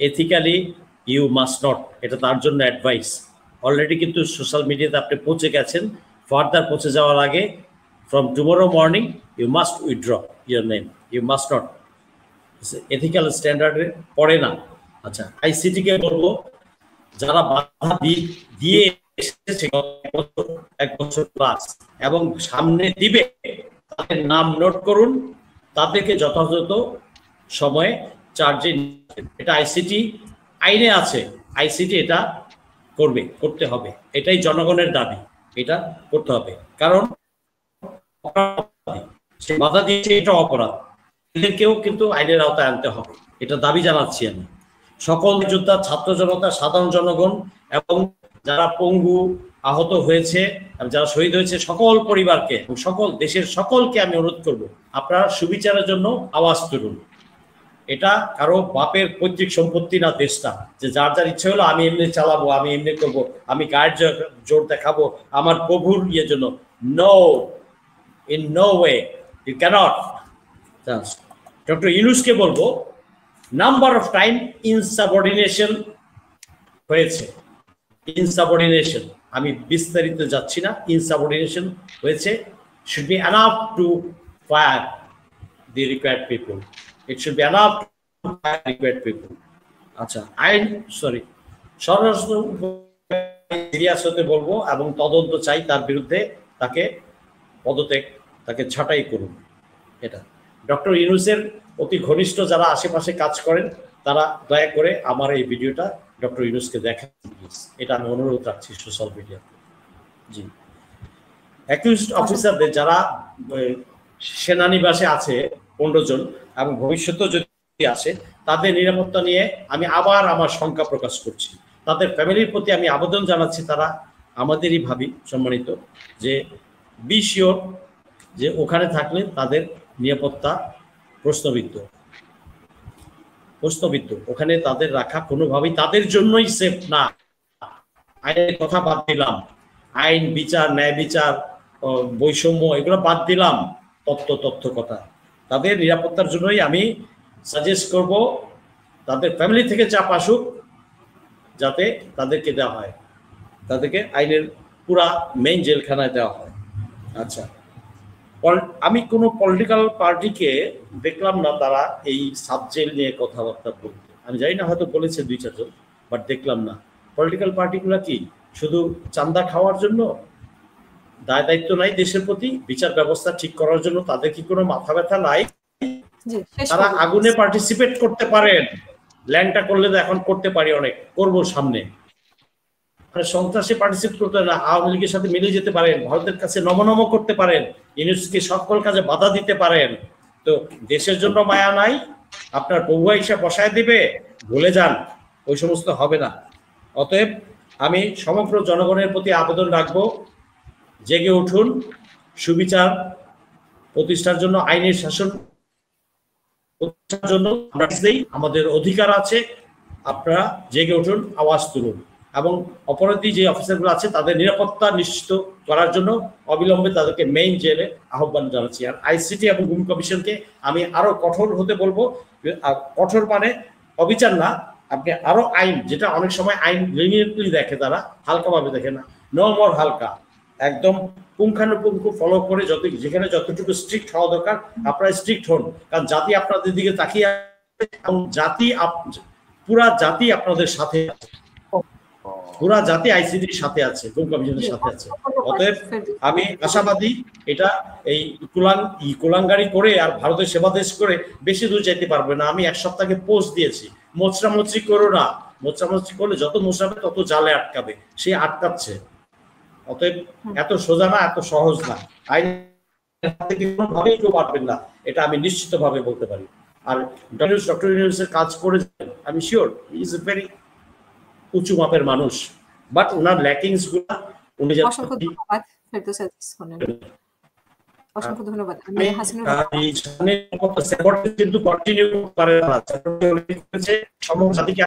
Ethically you must not, এটা তার জন্য অ্যাডভাইস। অলরেডি কিন্তু সোশ্যাল মিডিয়াতে আপনি পৌঁছে গেছেন, ফার্দার পৌঁছে যাওয়ার আগে from tomorrow morning you must withdraw your name, you must not, ethical স্ট্যান্ডার্ডে পড়ে না। আচ্ছা, আইসিটিকে বলবো যারা বাধা দিয়ে এসেছে এক বছর প্লাস এবং সামনে দিবে, তাদের নাম নোট করুন, তাদেরকে যথাযথ সময়ে চার্জে, এটা আইসিটি আইনে আছে, আইসিটি এটা করতে হবে, এটাই জনগণের দাবি, এটা করতে হবে। কারণ সে বাধা দিয়েছে, এটা অপরাধ, এদেরকেও কিন্তু আইনের আওতায় আনতে হবে, এটা দাবি জানাচ্ছি আমি। সকল যোদ্ধা, ছাত্র জনতা, সাধারণ জনগণ এবং যারা পঙ্গু আহত হয়েছে, যারা শহীদ হয়েছে, সকল পরিবারকে, সকল দেশের সকলকে আমি অনুরোধ করব, আপনারা সুবিচারের জন্য আওয়াজ তুলুন। এটা কারো বাপের পৈতৃক সম্পত্তি না দেশটা, যে যার যার ইচ্ছে হলো আমি এমনি চালাবো, আমি এমনি করবো, আমি গায়ের জোর দেখাবো আমার প্রভুর ইয়ের জন্য। No, in no way, you cannot. Doctor ইউনূসকে বলবো, নাম্বার অফ টাইম ইনসাবঅর্ডিনেশন হয়েছে, ইনসাবঅর্ডিনেশন, আমি বিস্তারিত যাচ্ছি না, ইনসাবঅর্ডিনেশন হয়েছে, should be enough to fire the required people, it should be enough to fire the required people। আচ্ছা, আইন সরি সরাসরি সিরিয়াস হতে বলবো এবং তদন্ত চাই তার বিরুদ্ধে, তাকে পদত্যাগ, তাকে ছাঁটাই করুন। এটা ডক্টর ইউনূসের অতি ঘনিষ্ঠ যারা আশেপাশে কাজ করেন, তারা দয়া করে আমার এই ভিডিওটা ডক্টর ইউনূসকে দেখান, এটা আমি অনুরোধ রাখছি সোশ্যাল মিডিয়াতে। জি, অ্যাকিউজড অফিসারদের যারা সেনানিবাসে আছে 15 জন এবং ভবিষ্যতেও যদি আসে, তাদের নিরাপত্তা নিয়ে আমি আবার আমার শঙ্কা প্রকাশ করছি। তাদের ফ্যামিলির প্রতি আমি আবেদন জানাচ্ছি, তারা আমাদেরই ভাবি সম্মানিত, যে বি শিওর যে ওখানে থাকলে তাদের নিরাপত্তা প্রশ্নবিদ্ধ, ওখানে তাদের রাখা কোনোভাবেই তাদের জন্যই সেফ না। আইনের কথা বাদ দিলাম, আইন বিচার, ন্যায় বিচার, বৈষম্য, এগুলো বাদ দিলাম, তথ্য কথা, তাদের নিরাপত্তার জন্যই আমি সাজেস্ট করব তাদের ফ্যামিলি থেকে চাপ আসুক, যাতে তাদেরকে দেওয়া হয়, তাদেরকে আইনের পুরা মেইন জেলখানায় দেওয়া হয়। আচ্ছা, আমি কোনো পলিটিক্যাল পার্টিকে দেখলাম না তারা এই সাবজেক্ট নিয়ে কথাবার্তা বলতে, আমি জানি না, হয়তো বলেছে 2-4 জন, বাট দেখলাম না। পলিটিক্যাল পার্টিগুলো কি শুধু চাঁদা খাওয়ার জন্য? দায় দায়িত্ব নাই দেশের প্রতি, বিচার ব্যবস্থা ঠিক করার জন্য তাদের কি কোনো মাথা ব্যথা নাই? তারা আগুনে পার্টিসিপেট করতে পারেন, ল্যাংটা করলে তো এখন করতে পারি, অনেক করবো সামনে, সন্ত্রাসে পার্টিসিপেট করতে না, আওয়ামী লীগের সাথে মিলে যেতে পারেন, ভারতের কাছে নমনম করতে পারেন, ইউনিভার্সিটি সকল কাজে বাধা দিতে পারেন। তো দেশের জন্য মায়া নাই, আপনার প্রভু হিসাব বসায় দিবে, ভুলে যান, ওই সমস্ত হবে না। অতএব আমি সমগ্র জনগণের প্রতি আবেদন রাখবো, জেগে উঠুন, সুবিচার প্রতিষ্ঠার জন্য, আইনের শাসন প্রতিষ্ঠার জন্য আমরা আমাদের অধিকার আছে, আপনারা জেগে উঠুন, আওয়াজ তুলুন এবং অপরাধী যে অফিসারগুলো আছে তাদের নিরাপত্তা নিশ্চিত করার জন্য অবিলম্বে তাদেরকে মেইন জেলে আহ্বান জানাচ্ছি। আর আইসিটি এবং গুম কমিশনকে আমি আরো কঠোর হতে বলবো, কঠোর মানে অবিচার না, আপনি আরো আইন, যেটা অনেক সময় আইন লিনিয়েন্টলি দেখে, তারা হালকাভাবে দেখে না, নো মোর হালকা, একদম পুঙ্খানুপুঙ্খ ফলো করে যেখানে যতটুকু স্ট্রিক্ট হওয়া দরকার আপনারা স্ট্রিক্ট হন। কারণ জাতি আপনাদের দিকে তাকিয়ে এবং পুরা জাতি আপনাদের সাথে আছে, পুরা জাতি আইসিটির সাথে আছে, গুম কমিশনের সাথে আছে। অতএব আমি আশাবাদী এটা এই কুলাঙ্গারি করে আর ভারতের সেবা দেশ করে বেশি দূর যেতে পারবে না। আমি 1 সপ্তাহে পোস্ট দিয়েছি, মোচড়ামুচড়ি করো না, মোচড়ামুচড়ি করলে যত মোচড়াবে তত জালে আটকাবে, সে আটকাচ্ছে। অতএব এত সোজা না, এত সহজ না, আইন কোনোভাবেই কেউ পারবেন না, এটা আমি নিশ্চিতভাবে বলতে পারি। আর ডক্টর ইউনূসের কাজ করে আমি শিওর ইজ এ ভেরি উঁচু মাপের মানুষ, বাট ওনার ল্যাকিংস গুলা উনি অসংখ্য ধন্যবাদ। কিন্তু কন্টিনিউ করে